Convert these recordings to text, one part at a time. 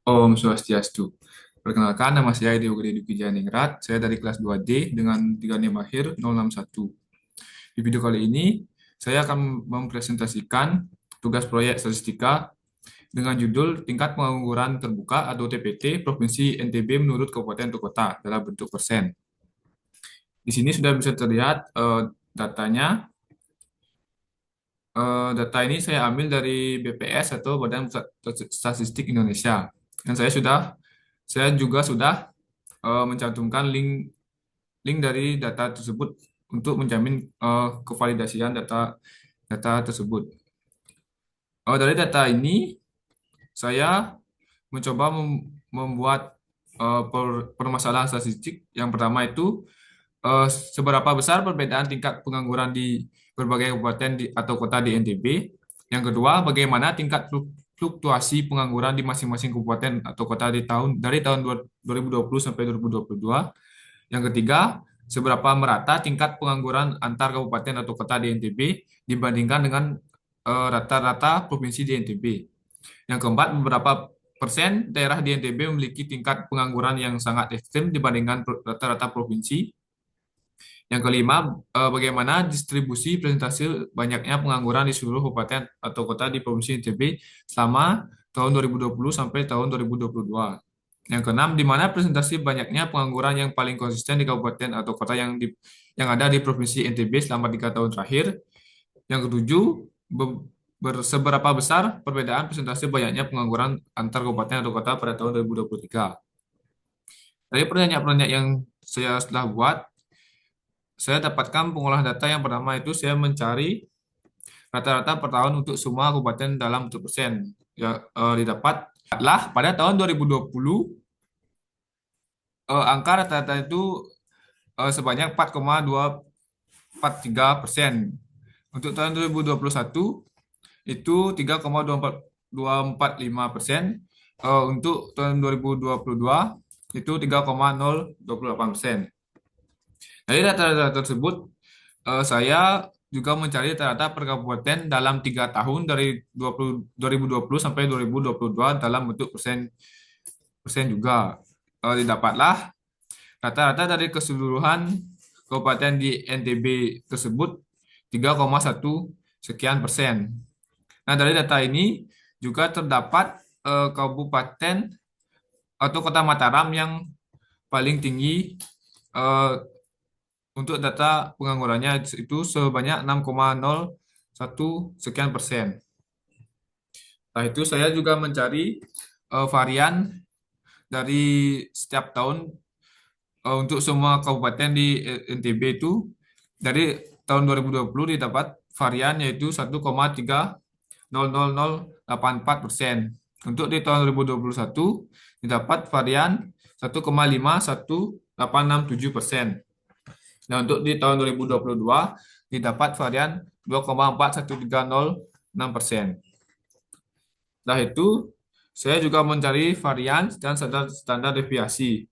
Om Swastiastu. Perkenalkan, nama saya Dewa Gede Duki Janingrat. Saya dari kelas 2D dengan tiga NIM akhir 061. Di video kali ini, saya akan mempresentasikan tugas proyek statistika dengan judul Tingkat Pengangguran Terbuka atau TPT Provinsi NTB menurut Kabupaten atau Kota dalam bentuk persen. Di sini sudah bisa terlihat datanya. Data ini saya ambil dari BPS atau Badan Pusat Statistik Indonesia. Dan saya juga sudah mencantumkan link link dari data tersebut untuk menjamin kevalidasian data data tersebut. Dari data ini, saya mencoba membuat permasalahan statistik. Yang pertama itu seberapa besar perbedaan tingkat pengangguran di berbagai kabupaten atau kota di NTB. Yang kedua, bagaimana tingkat fluktuasi pengangguran di masing-masing kabupaten atau kota dari tahun 2020 sampai 2022. Yang ketiga, seberapa merata tingkat pengangguran antar kabupaten atau kota di NTB dibandingkan dengan rata-rata provinsi di NTB. Yang keempat, beberapa persen daerah di NTB memiliki tingkat pengangguran yang sangat ekstrem dibandingkan rata-rata provinsi. Yang kelima, bagaimana distribusi presentasi banyaknya pengangguran di seluruh kabupaten atau kota di Provinsi NTB selama tahun 2020 sampai tahun 2022. Yang keenam, di mana presentasi banyaknya pengangguran yang paling konsisten di kabupaten atau kota yang ada di Provinsi NTB selama 3 tahun terakhir. Yang ketujuh, seberapa besar perbedaan presentasi banyaknya pengangguran antar kabupaten atau kota pada tahun 2023. Dari pertanyaan-pertanyaan yang saya telah buat, saya dapatkan pengolahan data yang pertama itu saya mencari rata-rata per tahun untuk semua kabupaten dalam bentuk persen. Didapatlah pada tahun 2020 angka rata-rata itu sebanyak 4,243%. Untuk tahun 2021 itu 3,2425%. Untuk tahun 2022 itu 3,028%. Dari data-data tersebut, saya juga mencari rata-rata per kabupaten dalam 3 tahun dari 2020 sampai 2022 dalam bentuk persen persen juga. Didapatlah rata-rata dari keseluruhan kabupaten di NTB tersebut 3,1 sekian persen. Nah, dari data ini juga terdapat kabupaten atau kota Mataram yang paling tinggi untuk data penganggurannya itu sebanyak 6,01 sekian persen. Nah, itu saya juga mencari varian dari setiap tahun untuk semua kabupaten di NTB itu dari tahun 2020 didapat varian yaitu 1,300084%. Untuk di tahun 2021 didapat varian 1,51867%. Nah, untuk di tahun 2022 didapat varian 2,41306%. Setelah itu, saya juga mencari varian dan standar deviasi.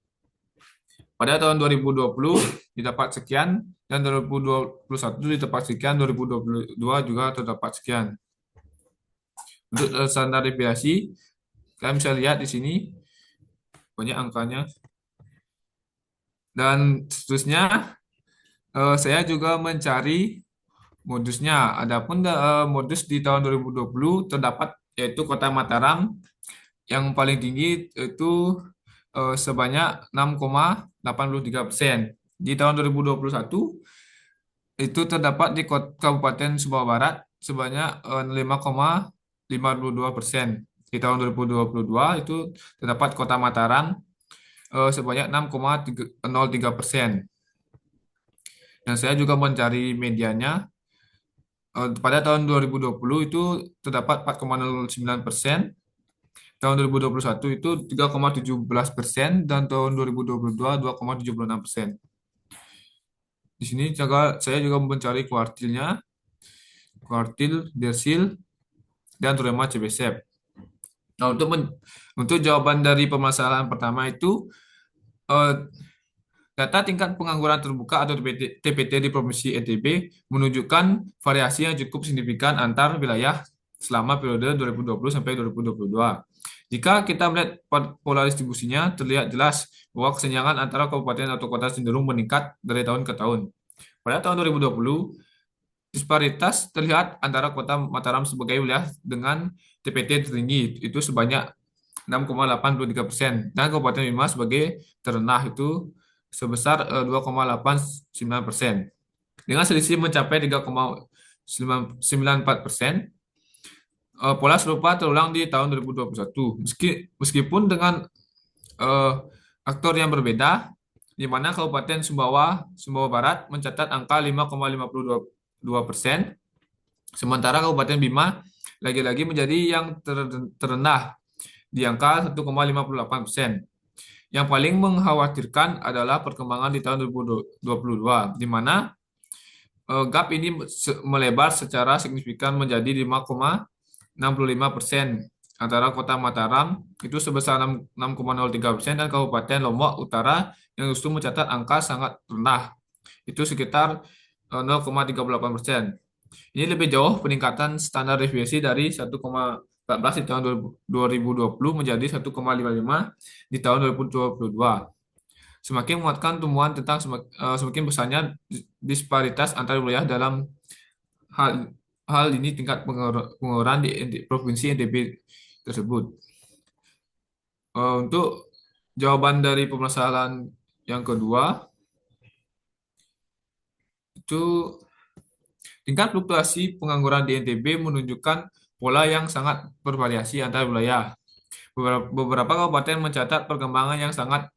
Pada tahun 2020 didapat sekian, dan 2021 didapat sekian, 2022 juga terdapat sekian. Untuk standar deviasi, kalian bisa lihat di sini banyak angkanya. Dan seterusnya, saya juga mencari modusnya. Adapun modus di tahun 2020 terdapat yaitu Kota Mataram yang paling tinggi itu sebanyak 6,83%. Di tahun 2021 itu terdapat di Kabupaten Sumbawa Barat sebanyak 5,52%. Di tahun 2022 itu terdapat Kota Mataram sebanyak 6,03%. Dan saya juga mencari medianya. Pada tahun 2020 itu terdapat 4,09%, tahun 2021 itu 3,17%, dan tahun 2022 2,76%. Di sini saya juga mencari kuartilnya, kuartil, desil, dan teorema Chebyshev. Nah, untuk jawaban dari permasalahan pertama itu, data tingkat pengangguran terbuka atau TPT di Provinsi NTB menunjukkan variasi yang cukup signifikan antar wilayah selama periode 2020 sampai 2022. Jika kita melihat pola distribusinya, terlihat jelas bahwa kesenjangan antara kabupaten atau kota cenderung meningkat dari tahun ke tahun. Pada tahun 2020, disparitas terlihat antara kota Mataram sebagai wilayah dengan TPT tertinggi, itu sebanyak 6,83%, dan Kabupaten Bima sebagai terendah itu sebesar 2,84%. Dengan selisih mencapai 3,94%, pola serupa terulang di tahun 2021. Meskipun dengan eh, aktor yang berbeda, di mana Kabupaten Sumbawa Barat mencatat angka 5,52%, sementara Kabupaten Bima lagi-lagi menjadi yang terendah di angka 1,58%. Yang paling mengkhawatirkan adalah perkembangan di tahun 2022, di mana gap ini melebar secara signifikan menjadi 5,65% antara Kota Mataram itu sebesar 6,03% dan Kabupaten Lombok Utara yang justru mencatat angka sangat rendah, itu sekitar 0,38%. Ini lebih jauh peningkatan standar deviasi dari 1,14 di tahun 2020 menjadi 1,55 di tahun 2022. Semakin menguatkan temuan tentang semakin besarnya disparitas antar wilayah dalam hal hal ini tingkat pengeluaran di provinsi NTB tersebut. Untuk jawaban dari permasalahan yang kedua, itu tingkat fluktuasi pengangguran di NTB menunjukkan pola yang sangat bervariasi antar wilayah. Beberapa kabupaten mencatat perkembangan yang sangat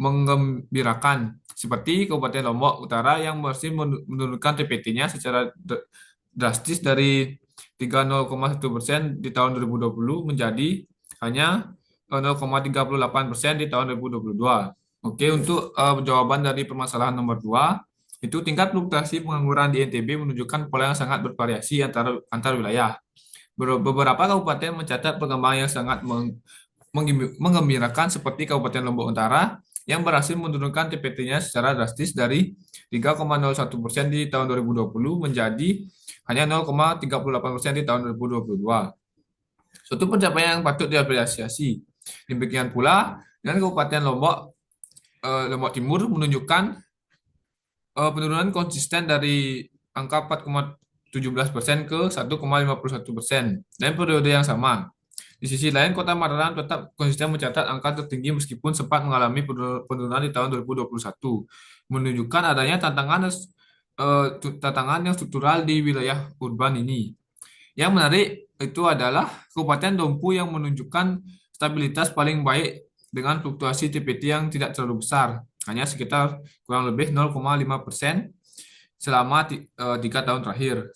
menggembirakan, seperti Kabupaten Lombok Utara yang masih menurunkan TPT-nya secara drastis dari 30,1% di tahun 2020 menjadi hanya 0,38% di tahun 2022. Oke, untuk jawaban dari permasalahan nomor 2, itu tingkat fluktuasi pengangguran di NTB menunjukkan pola yang sangat bervariasi antar wilayah. Beberapa kabupaten mencatat perkembangan yang sangat menggembirakan, seperti Kabupaten Lombok Utara yang berhasil menurunkan TPT-nya secara drastis dari 3,01% di tahun 2020 menjadi hanya 0,38% di tahun 2022. Suatu pencapaian yang patut diapresiasi. Demikian pula dengan Kabupaten Lombok Timur menunjukkan penurunan konsisten dari angka 4,17% ke 1,51% dan periode yang sama. Di sisi lain, Kota Mataram tetap konsisten mencatat angka tertinggi meskipun sempat mengalami penurunan di tahun 2021, menunjukkan adanya tantangan yang struktural di wilayah urban ini. Yang menarik itu adalah Kabupaten Dompu yang menunjukkan stabilitas paling baik dengan fluktuasi TPT yang tidak terlalu besar, hanya sekitar kurang lebih 0,5% selama 3 tahun terakhir.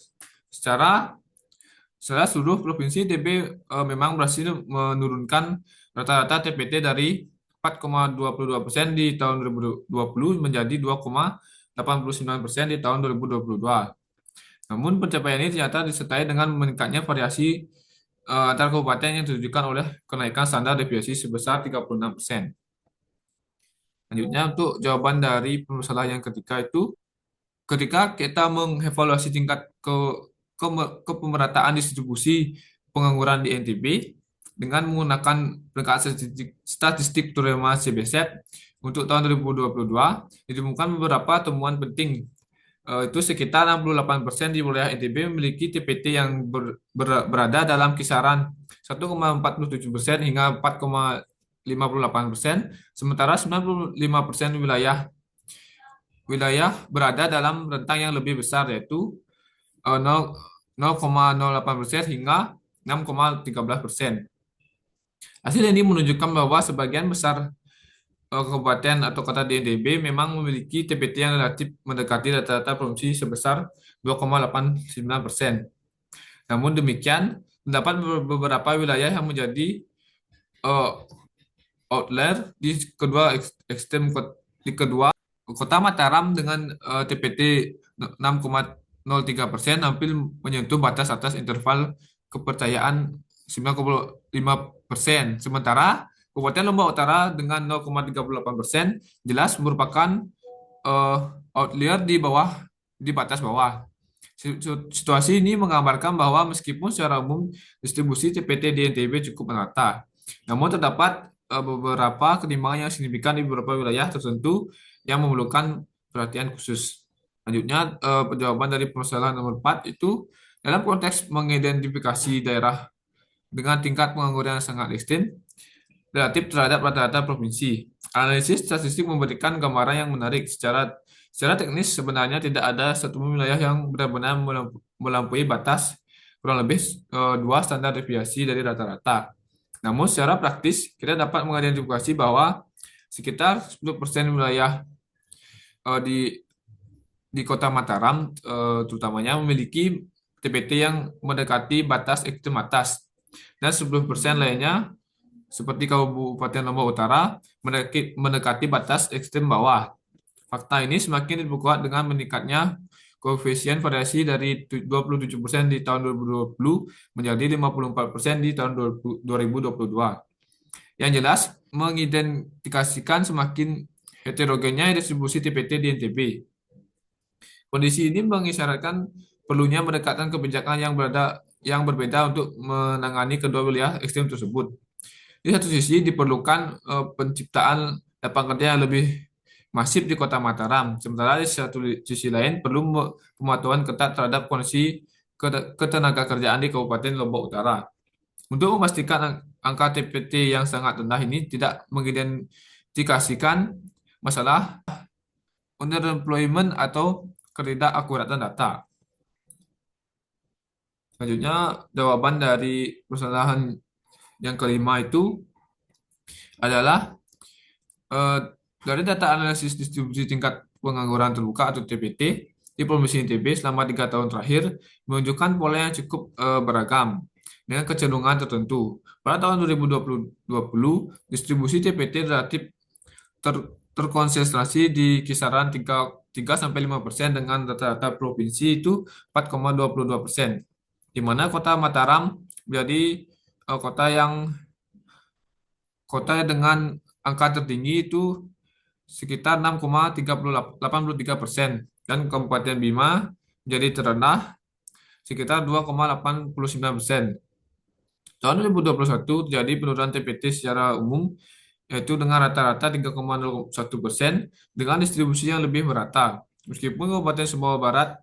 Secara seluruh provinsi DB memang berhasil menurunkan rata-rata TPT dari 4,22% di tahun 2020 menjadi 2,89% di tahun 2022. Namun pencapaian ini ternyata disertai dengan meningkatnya variasi antar kabupaten yang ditunjukkan oleh kenaikan standar deviasi sebesar 36%. Selanjutnya, untuk jawaban dari permasalahan yang ketiga itu, ketika kita mengevaluasi tingkat kepemerataan distribusi pengangguran di NTB dengan menggunakan peringkat statistik terutama CBZ untuk tahun 2022, ditemukan beberapa temuan penting. Itu sekitar 68% di wilayah NTB memiliki TPT yang berada dalam kisaran 1,47% hingga 4,58%, sementara 95% wilayah berada dalam rentang yang lebih besar, yaitu 0,08% hingga 6,13%. Hasil ini menunjukkan bahwa sebagian besar kabupaten atau kota di NTB memang memiliki TPT yang relatif mendekati rata-rata provinsi sebesar 2,89%. Namun demikian, terdapat beberapa wilayah yang menjadi outlier di kedua ekstrem. Di kedua, Kota Mataram dengan TPT 6,03% hampir menyentuh batas atas interval kepercayaan 9,5%. Sementara Kabupaten Lombok Utara dengan 0,38% jelas merupakan outlier di batas bawah. Situasi ini menggambarkan bahwa meskipun secara umum distribusi TPT di NTB cukup merata, Namun terdapat beberapa ketimpangan yang signifikan di beberapa wilayah tertentu yang memerlukan perhatian khusus. Selanjutnya, jawaban dari permasalahan nomor 4 itu dalam konteks mengidentifikasi daerah dengan tingkat pengangguran yang sangat ekstrim relatif terhadap rata-rata provinsi. Analisis statistik memberikan gambaran yang menarik. Secara teknis sebenarnya tidak ada satu wilayah yang benar-benar melampaui batas kurang lebih dua standar deviasi dari rata-rata. Namun secara praktis kita dapat mengidentifikasi bahwa sekitar 10% wilayah di kota Mataram terutamanya memiliki TPT yang mendekati batas ekstrem atas dan 10% lainnya seperti Kabupaten Lombok Utara mendekati batas ekstrem bawah. Fakta ini semakin diperkuat dengan meningkatnya koefisien variasi dari 27% di tahun 2020 menjadi 54% di tahun 2022. Yang jelas, mengidentifikasikan semakin heterogennya distribusi TPT di NTB. Kondisi ini mengisyaratkan perlunya pendekatan kebijakan yang berbeda untuk menangani kedua wilayah ekstrem tersebut. Di satu sisi diperlukan penciptaan lapangan kerja yang lebih masif di Kota Mataram, sementara di satu sisi lain perlu pemantauan ketat terhadap kondisi ketenaga kerjaan di Kabupaten Lombok Utara. Untuk memastikan angka TPT yang sangat rendah ini tidak mengidentifikasikan masalah underemployment atau ketidakakuratan data. Selanjutnya, jawaban dari permasalahan yang kelima itu adalah eh, dari data analisis distribusi tingkat pengangguran terbuka atau TPT di Provinsi NTB selama 3 tahun terakhir menunjukkan pola yang cukup beragam dengan kecenderungan tertentu. Pada tahun 2020, distribusi TPT relatif terkonsentrasi di kisaran 3-5% dengan rata-rata provinsi itu 4,22%, di mana kota Mataram menjadi kota dengan angka tertinggi itu sekitar 6,83% dan Kabupaten Bima menjadi terendah sekitar 2,89%. Tahun 2021 terjadi penurunan TPT secara umum yaitu dengan rata-rata 3,01% dengan distribusi yang lebih merata. Meskipun Kabupaten Sumbawa Barat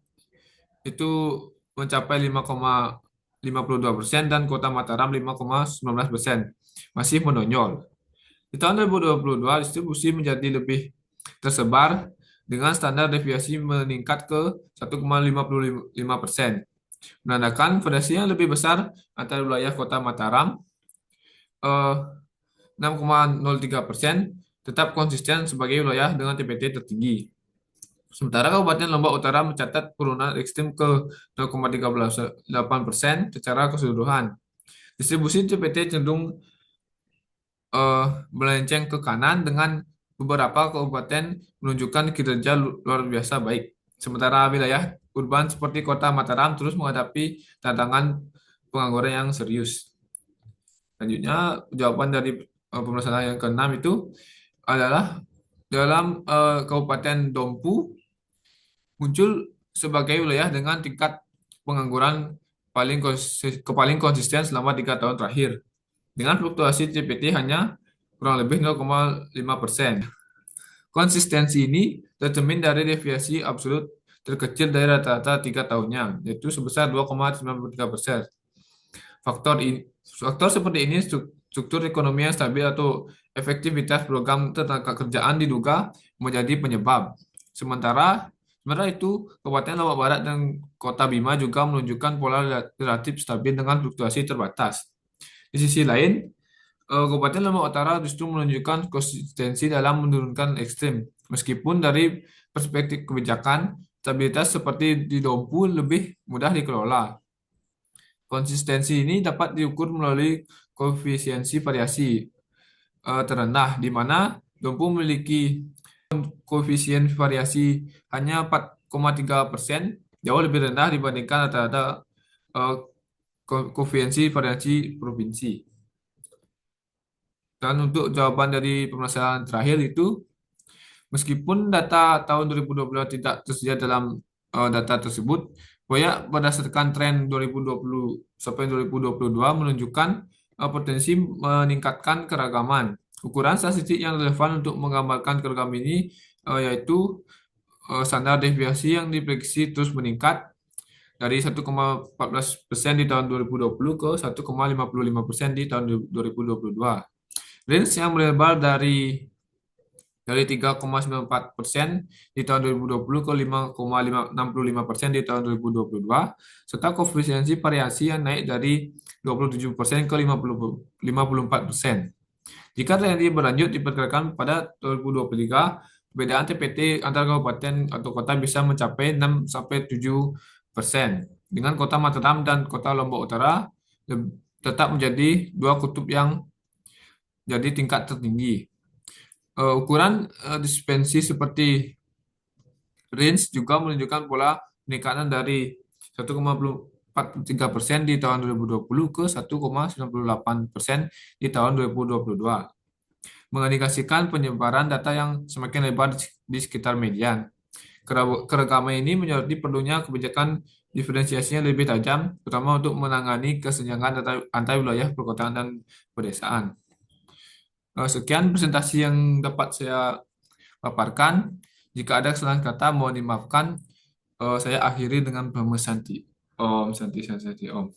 itu mencapai 5,52% dan Kota Mataram 5,19%, masih menonjol. Di tahun 2022, distribusi menjadi lebih tersebar dengan standar deviasi meningkat ke 1,55%, menandakan variasi yang lebih besar antara wilayah Kota Mataram 6,03% tetap konsisten sebagai wilayah dengan TPT tertinggi. Sementara Kabupaten Lombok Utara mencatat penurunan ekstrim ke 0,38% secara keseluruhan. Distribusi TPT cenderung melenceng ke kanan dengan beberapa kabupaten menunjukkan kinerja luar biasa baik. Sementara wilayah urban seperti Kota Mataram terus menghadapi tantangan pengangguran yang serius. Selanjutnya, jawaban dari permasalahan yang keenam itu adalah dalam Kabupaten Dompu muncul sebagai wilayah dengan tingkat pengangguran paling konsisten selama 3 tahun terakhir, dengan fluktuasi TPT hanya kurang lebih 0,5%. Konsistensi ini tercermin dari deviasi absolut terkecil dari rata-rata 3 tahunnya, yaitu sebesar 2,93%. Faktor seperti ini struktur ekonomi yang stabil atau efektivitas program tenaga kerjaan diduga menjadi penyebab. Sementara itu, Kabupaten Lombok Barat dan Kota Bima juga menunjukkan pola relatif stabil dengan fluktuasi terbatas. Di sisi lain, Kabupaten Lombok Utara justru menunjukkan konsistensi dalam menurunkan ekstrim. Meskipun dari perspektif kebijakan, stabilitas seperti di Dompu lebih mudah dikelola. Konsistensi ini dapat diukur melalui koefisiensi variasi terendah, di mana Dompu memiliki koefisien variasi hanya 4,3%, jauh lebih rendah dibandingkan rata-rata koefisiensi variasi provinsi. Dan untuk jawaban dari permasalahan terakhir itu, meskipun data tahun 2020 tidak tersedia dalam data tersebut, banyak berdasarkan tren 2020 sampai 2022 menunjukkan potensi meningkatkan keragaman. Ukuran statistik yang relevan untuk menggambarkan keragaman ini yaitu standar deviasi yang diprediksi terus meningkat dari 1,14% di tahun 2020 ke 1,55% di tahun 2022. Range yang melebar dari 3,94% di tahun 2020 ke 5,65% di tahun 2022, serta koefisiensi variasi yang naik dari 27% ke 54%. Jika tren ini berlanjut, diperkirakan pada 2023, perbedaan TPT antar kabupaten atau kota bisa mencapai 6-7%. Dengan kota Mataram dan kota Lombok Utara tetap menjadi dua kutub yang jadi tingkat tertinggi. Ukuran dispensi seperti range juga menunjukkan pola peningkatan dari 1,43% di tahun 2020 ke 1,98% di tahun 2022, mengindikasikan penyebaran data yang semakin lebar di sekitar median. Keragaman ini menyoroti perlunya kebijakan diferensiasinya lebih tajam, terutama untuk menangani kesenjangan antar wilayah perkotaan dan pedesaan. Sekian presentasi yang dapat saya paparkan. Jika ada kesalahan kata, mohon dimaafkan. Saya akhiri dengan pemesanti. Om Santi Santi Om.